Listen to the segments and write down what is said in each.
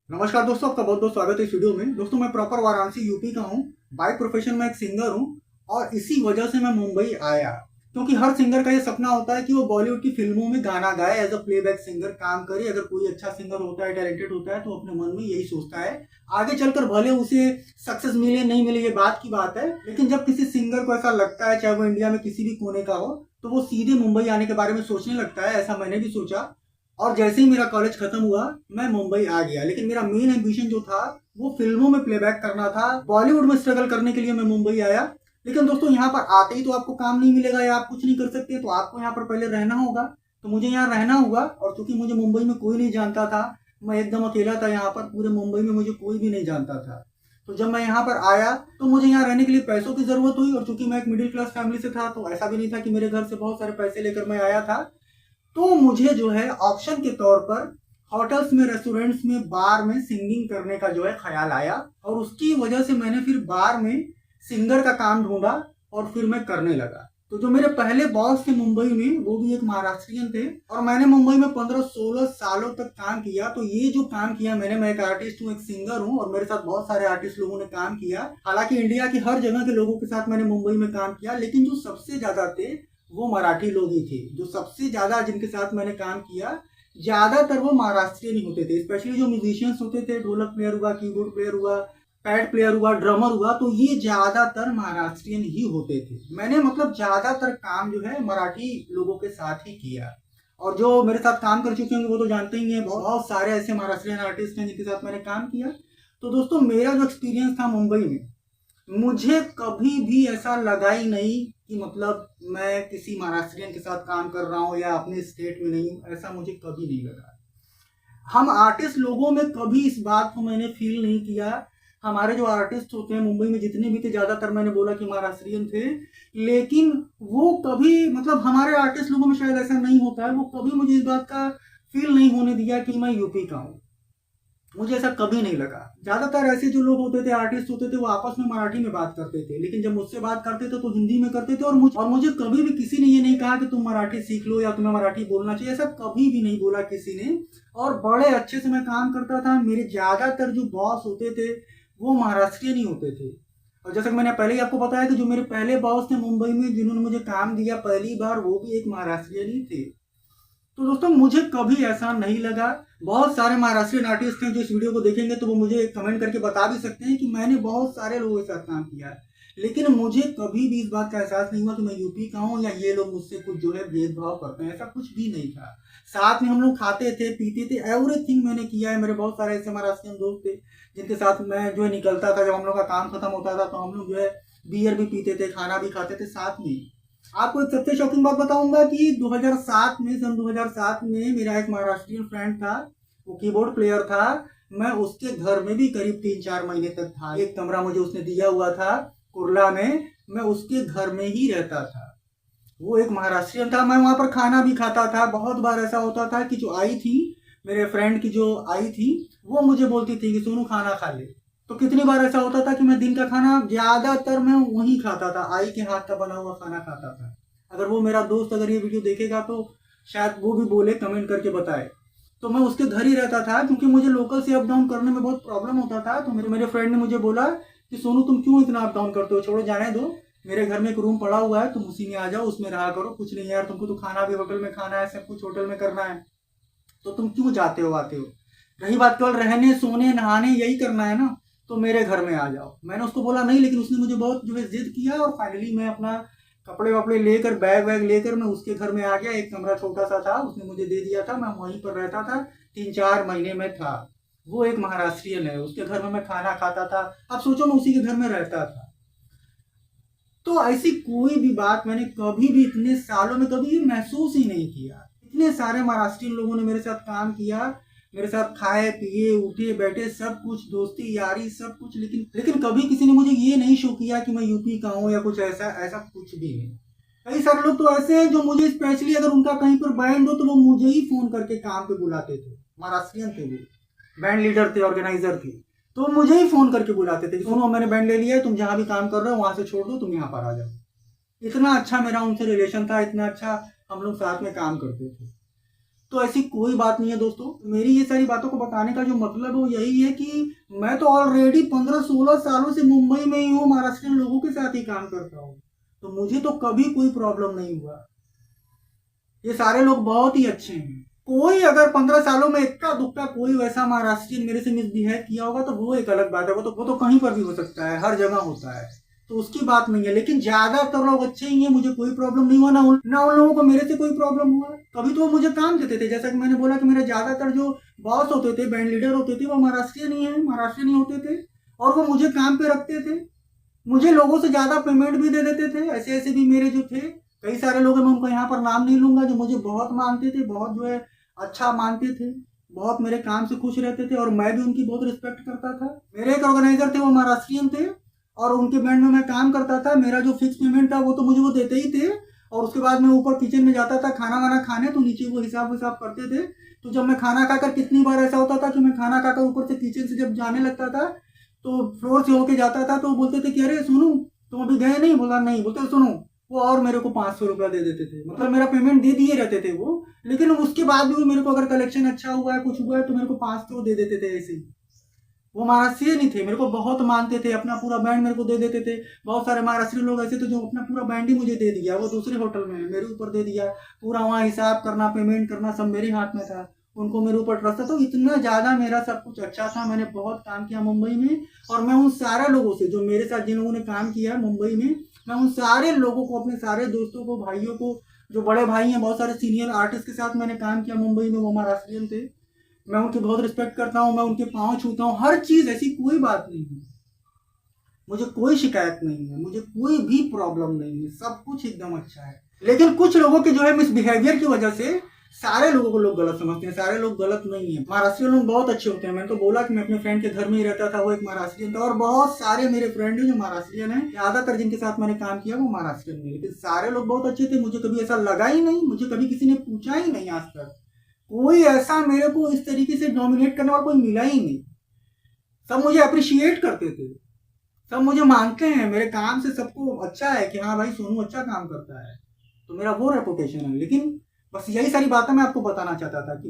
नमस्कार दोस्तों, आपका बहुत बहुत स्वागत है इस वीडियो में। दोस्तों, मैं प्रॉपर वाराणसी यूपी का हूँ। बाय प्रोफेशन में एक सिंगर हूँ और इसी वजह से मैं मुंबई आया, क्योंकि हर सिंगर का ये सपना होता है कि वो बॉलीवुड की फिल्मों में गाना गाए, एज अ प्लेबैक सिंगर काम करे। अगर कोई अच्छा सिंगर होता है, टैलेंटेड होता है, तो अपने मन में यही सोचता है। आगे चलकर भले उसे सक्सेस मिले नहीं मिले, ये बात की बात है, लेकिन जब किसी सिंगर को ऐसा लगता है, चाहे वो इंडिया में किसी भी कोने का हो, तो वो सीधे मुंबई आने के बारे में सोचने लगता है। ऐसा मैंने भी सोचा और जैसे ही मेरा कॉलेज खत्म हुआ, मैं मुंबई आ गया। लेकिन मेरा मेन एम्बिशन जो था वो फिल्मों में प्लेबैक करना था। बॉलीवुड में स्ट्रगल करने के लिए मैं मुंबई आया। लेकिन दोस्तों, यहाँ पर आते ही तो आपको काम नहीं मिलेगा या आप कुछ नहीं कर सकते, तो आपको यहाँ पर पहले रहना होगा। तो मुझे यहाँ रहना हुआ, और चूंकि मुझे मुंबई में कोई नहीं जानता था, मैं एकदम अकेला था यहाँ पर। पूरे मुंबई में मुझे कोई भी नहीं जानता था। तो जब मैं यहाँ पर आया तो मुझे यहाँ रहने के लिए पैसों की जरूरत हुई, और चूंकि मैं एक मिडिल क्लास फैमिली से था, तो ऐसा भी नहीं था कि मेरे घर से बहुत सारे पैसे लेकर मैं आया था। तो मुझे जो है ऑप्शन के तौर पर होटल्स में, रेस्टोरेंट्स में, बार में सिंगिंग करने का जो है ख्याल आया, और उसकी वजह से मैंने फिर बार में सिंगर का काम ढूंढा और फिर मैं करने लगा। तो जो मेरे पहले बॉस थे मुंबई में, वो भी एक महाराष्ट्रियन थे, और मैंने मुंबई में 15-16 सालों तक काम किया। तो ये जो काम किया मैंने, मैं एक आर्टिस्ट हूँ, एक सिंगर हूँ, और मेरे साथ बहुत सारे आर्टिस्ट लोगों ने काम किया। हालांकि इंडिया की हर जगह के लोगों के साथ मैंने मुंबई में काम किया, लेकिन जो सबसे ज्यादा थे वो मराठी लोग ही थे। जो सबसे ज्यादा जिनके साथ मैंने काम किया, ज्यादातर वो महाराष्ट्रियन ही होते थे। स्पेशली जो म्यूजिशियंस होते थे, ढोलक प्लेयर हुआ, कीबोर्ड प्लेयर हुआ, पैड प्लेयर हुआ, ड्रमर हुआ, तो ये ज्यादातर महाराष्ट्रियन ही होते थे। मैंने मतलब ज्यादातर काम जो है मराठी लोगों के साथ ही किया। और जो मेरे साथ काम कर चुके होंगे वो तो जानते ही हैं, बहुत सारे ऐसे महाराष्ट्रियन आर्टिस्ट हैं जिनके साथ मैंने काम किया। तो दोस्तों, मेरा जो एक्सपीरियंस था मुंबई में, मुझे कभी भी ऐसा लगा ही नहीं कि मतलब मैं किसी महाराष्ट्रियन के साथ काम कर रहा हूँ या अपने स्टेट में नहीं हूँ। ऐसा मुझे कभी नहीं लगा। हम आर्टिस्ट लोगों में कभी इस बात को मैंने फील नहीं किया। हमारे जो आर्टिस्ट होते हैं मुंबई में, जितने भी थे, ज्यादातर मैंने बोला कि महाराष्ट्रियन थे, लेकिन वो कभी मतलब हमारे आर्टिस्ट लोगों में शायद ऐसा नहीं होता है, वो कभी मुझे इस बात का फील नहीं होने दिया कि मैं यूपी का हूँ। मुझे ऐसा कभी नहीं लगा। ज्यादातर ऐसे जो लोग होते थे, आर्टिस्ट होते थे, वो आपस में मराठी में बात करते थे, लेकिन जब मुझसे बात करते थे तो हिंदी में करते थे। और मुझे कभी भी किसी ने ये नहीं कहा कि तुम मराठी सीख लो या तुम्हें मराठी बोलना चाहिए। ऐसा कभी भी नहीं बोला किसी ने। और बड़े अच्छे से मैं काम करता था। मेरे ज्यादातर जो बॉस होते थे वो महाराष्ट्रियन ही होते थे। और जैसा कि मैंने पहले ही आपको बताया कि जो मेरे पहले बॉस थे मुंबई में, जिन्होंने मुझे काम दिया पहली बार, वो भी एक महाराष्ट्रियन ही थे। तो दोस्तों, मुझे कभी ऐसा नहीं लगा। बहुत सारे महाराष्ट्रियन आर्टिस्ट हैं जो इस वीडियो को देखेंगे तो वो मुझे कमेंट करके बता भी सकते हैं कि मैंने बहुत सारे लोगों के साथ काम किया है, लेकिन मुझे कभी भी इस बात का एहसास नहीं हुआ कि मैं यूपी का हूँ या ये लोग मुझसे कुछ जो है भेदभाव करते हैं। ऐसा कुछ भी नहीं था। साथ में हम लोग खाते थे, पीते थे, एवरीथिंग मैंने किया है। मेरे बहुत सारे ऐसे महाराष्ट्रियन दोस्त थे जिनके साथ मैं जो है निकलता था। जब हम लोग का काम खत्म होता था तो हम लोग जो है बियर भी पीते थे, खाना भी खाते थे साथ में। आपको एक सबसे शॉकिंग बात बताऊंगा कि 2007 में, सन 2007 में मेरा एक महाराष्ट्रियन फ्रेंड था, वो कीबोर्ड प्लेयर था। मैं उसके घर में भी करीब 3-4 महीने तक था। एक कमरा मुझे उसने दिया हुआ था कुर्ला में, मैं उसके घर में ही रहता था। वो एक महाराष्ट्रियन था, मैं वहां पर खाना भी खाता था। बहुत बार ऐसा होता था कि जो आई थी, मेरे फ्रेंड की जो आई थी, वो मुझे बोलती थी कि सोनू खाना खा ले। तो कितनी बार ऐसा होता था कि मैं दिन का खाना ज्यादातर मैं वहीं खाता था, आई के हाथ का बना हुआ खाना खाता था। अगर वो मेरा दोस्त अगर ये वीडियो देखेगा तो शायद वो भी बोले, कमेंट करके बताए। तो मैं उसके घर ही रहता था, क्योंकि मुझे लोकल से अप डाउन करने में बहुत प्रॉब्लम होता था। तो मेरे मेरे फ्रेंड ने मुझे बोला कि सोनू, तुम क्यों इतना अप डाउन करते हो, छोड़ो, जाने दो। मेरे घर में एक रूम पड़ा हुआ है, तुम उसी में आ जाओ, उसमें रहा करो। कुछ नहीं यार, तुमको तो खाना भी होटल में खाना है, सब कुछ होटल में करना है, तो तुम क्यों जाते हो आते हो। रही बात केवल रहने, सोने, नहाने, यही करना है ना, तो मेरे घर में आ जाओ। मैंने उसको बोला नहीं, लेकिन उसने मुझे बहुत जो है जिद किया, और फाइनली मैं अपना कपड़े वपड़े लेकर, बैग वैग लेकर मैं उसके घर में आ गया। एक कमरा छोटा सा था, उसने मुझे दे दिया था, मैं वहीं पर रहता था। 3-4 महीने में था। वो एक महाराष्ट्रियन है, उसके घर में मैं खाना खाता था। अब सोचो, मैं उसी के घर में रहता था। तो ऐसी कोई भी बात मैंने कभी भी इतने सालों में कभी भी महसूस ही नहीं किया। इतने सारे महाराष्ट्रियन लोगों ने मेरे साथ काम किया, मेरे साथ खाए पिए उठे बैठे, सब कुछ, दोस्ती यारी सब कुछ, लेकिन लेकिन कभी किसी ने मुझे ये नहीं शो किया कि मैं यूपी का हूँ या कुछ ऐसा। ऐसा कुछ भी नहीं। कई सारे लोग तो ऐसे हैं जो मुझे स्पेशली अगर उनका कहीं पर बैंड हो तो वो मुझे ही फोन करके काम पे बुलाते थे। महाराष्ट्रियन थे वो, बैंड लीडर थे, ऑर्गेनाइजर थे। तो मुझे ही फोन करके बुलाते थे कि सुनो, मैंने बैंड ले लिया है, तुम जहां भी काम कर रहे हो वहां से छोड़ दो, तुम यहाँ पर आ जाओ। इतना अच्छा मेरा उनसे रिलेशन था, इतना अच्छा हम लोग साथ में काम करते थे। तो ऐसी कोई बात नहीं है दोस्तों। मेरी ये सारी बातों को बताने का जो मतलब है वो यही है कि मैं तो ऑलरेडी 15-16 सालों से मुंबई में ही हूँ, महाराष्ट्रियन लोगों के साथ ही काम करता हूँ, तो मुझे तो कभी कोई प्रॉब्लम नहीं हुआ। ये सारे लोग बहुत ही अच्छे हैं। कोई अगर 15 सालों में इक्का दुक्का कोई वैसा महाराष्ट्रियन मेरे से मिसबिहेव किया होगा तो वो एक अलग बात है, वो तो कहीं पर भी हो सकता है, हर जगह होता है, तो उसकी बात नहीं है। लेकिन ज्यादातर लोग अच्छे ही हैं, मुझे कोई प्रॉब्लम नहीं हुआ, ना उन लोगों को मेरे से कोई प्रॉब्लम हुआ। कभी तो वो मुझे काम देते थे, जैसा कि मैंने बोला कि मेरे ज्यादातर जो बॉस होते थे, बैंड लीडर होते थे, वो महाराष्ट्रियन ही होते थे, और वो मुझे काम पे रखते थे। मुझे लोगों से ज्यादा पेमेंट भी दे देते थे। ऐसे ऐसे भी मेरे जो थे कई सारे लोग हैं, मैं उनको यहाँ पर नाम नहीं लूंगा, जो मुझे बहुत मानते थे, बहुत जो है अच्छा मानते थे, बहुत मेरे काम से खुश रहते थे, और मैं भी उनकी बहुत रिस्पेक्ट करता था। मेरे एक ऑर्गेनाइजर थे, वो महाराष्ट्रियन थे, और उनके बैंड में मैं काम करता था। मेरा जो फिक्स पेमेंट था वो तो मुझे वो देते ही थे, और उसके बाद मैं ऊपर किचन में जाता था खाना वाना खाने, तो नीचे वो हिसाब विसाब करते थे। तो जब मैं खाना खाकर, कितनी बार ऐसा होता था कि मैं खाना खाकर ऊपर से किचन से जब जाने लगता था, तो फ्लोर से होके जाता था, तो बोलते थे कि अरे सुनो तुम अभी गए नहीं, बोला नहीं, बोलते सुनो, वो और मेरे को 500 रुपया दे देते थे। मतलब मेरा पेमेंट दे दिए रहते थे वो, लेकिन उसके बाद भी वो मेरे को अगर कलेक्शन अच्छा हुआ है, कुछ हुआ है, तो मेरे को 500 दे देते थे ऐसे ही। वो महाराष्ट्रीयन ही थे, मेरे को बहुत मानते थे, अपना पूरा बैंड मेरे को दे देते थे। बहुत सारे महाराष्ट्रीय लोग ऐसे थे जो अपना पूरा बैंड ही मुझे दे दिया, वो दूसरे होटल में मेरे ऊपर दे दिया, पूरा वहाँ हिसाब करना, पेमेंट करना सब मेरे हाथ में था। उनको मेरे ऊपर ट्रस्ट था, तो इतना ज़्यादा मेरा सब कुछ अच्छा था। मैंने बहुत काम किया मुंबई में, और मैं उन सारे लोगों से, जो मेरे साथ जिन लोगों ने काम किया है मुंबई में, मैं उन सारे लोगों को, अपने सारे दोस्तों को, भाइयों को, जो बड़े भाई हैं, बहुत सारे सीनियर आर्टिस्ट के साथ मैंने काम किया मुंबई में, वो महाराष्ट्रियन थे। मैं उनकी बहुत रिस्पेक्ट करता हूँ, मैं उनके पाँव छूता हूँ, हर चीज़, ऐसी कोई बात नहीं है। मुझे कोई शिकायत नहीं है, मुझे कोई भी प्रॉब्लम नहीं है, सब कुछ एकदम अच्छा है। लेकिन कुछ लोगों के जो है मिसबिहेवियर की वजह से सारे लोगों को लोग गलत समझते हैं। सारे लोग गलत नहीं है, महाराष्ट्रियन लोग बहुत अच्छे होते हैं। मैंने तो बोला कि मैं अपने फ्रेंड के घर में ही रहता था, वो एक महाराष्ट्रियन था, और बहुत सारे मेरे फ्रेंड हैं जो महाराष्ट्रियन हैं, ज्यादातर जिनके साथ मैंने काम किया वो महाराष्ट्रियन है। लेकिन सारे लोग बहुत अच्छे थे, मुझे कभी ऐसा लगा ही नहीं, मुझे कभी किसी ने पूछा ही नहीं आज तक, कोई ऐसा मेरे को इस तरीके से डोमिनेट करने वाला कोई मिला ही नहीं। सब मुझे अप्रिशिएट करते थे, सब मुझे मानते हैं, मेरे काम से सबको अच्छा है कि हाँ भाई सोनू अच्छा काम करता है, तो मेरा वो रेपुटेशन है। लेकिन बस यही सारी बातें मैं आपको बताना चाहता था कि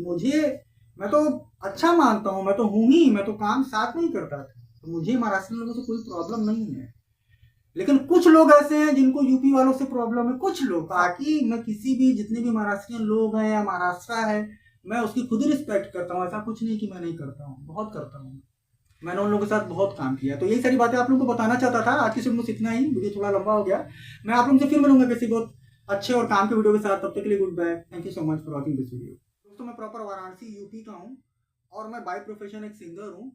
मैं तो अच्छा मानता हूँ, मैं तो हूँ ही, मैं तो काम साथ नहीं करता था, तो मुझे महाराष्ट्र लोगों से कोई प्रॉब्लम नहीं है। लेकिन कुछ लोग ऐसे हैं जिनको यूपी वालों से प्रॉब्लम है, कुछ लोग। बाकी मैं किसी भी, जितने भी महाराष्ट्रियन लोग हैं या महाराष्ट्र है, मैं उसकी खुद ही रिस्पेक्ट करता हूँ। ऐसा कुछ नहीं कि मैं नहीं करता हूँ, बहुत करता हूँ। मैंने उन लोगों के साथ बहुत काम किया है। तो यही सारी बातें आप लोगों को बताना चाहता था। आज की सिर्फ मुझे इतना ही, वीडियो थोड़ा लंबा हो गया। मैं आप लोगों से फिर मिलूंगा किसी बहुत अच्छे और काम के वीडियो के साथ। तब तक के लिए good bye, thank you so much for watching this video. दोस्तों मैं प्रॉपर वाराणसी यूपी का हूँ, और मैं बाय प्रोफेशन एक सिंगर हूँ।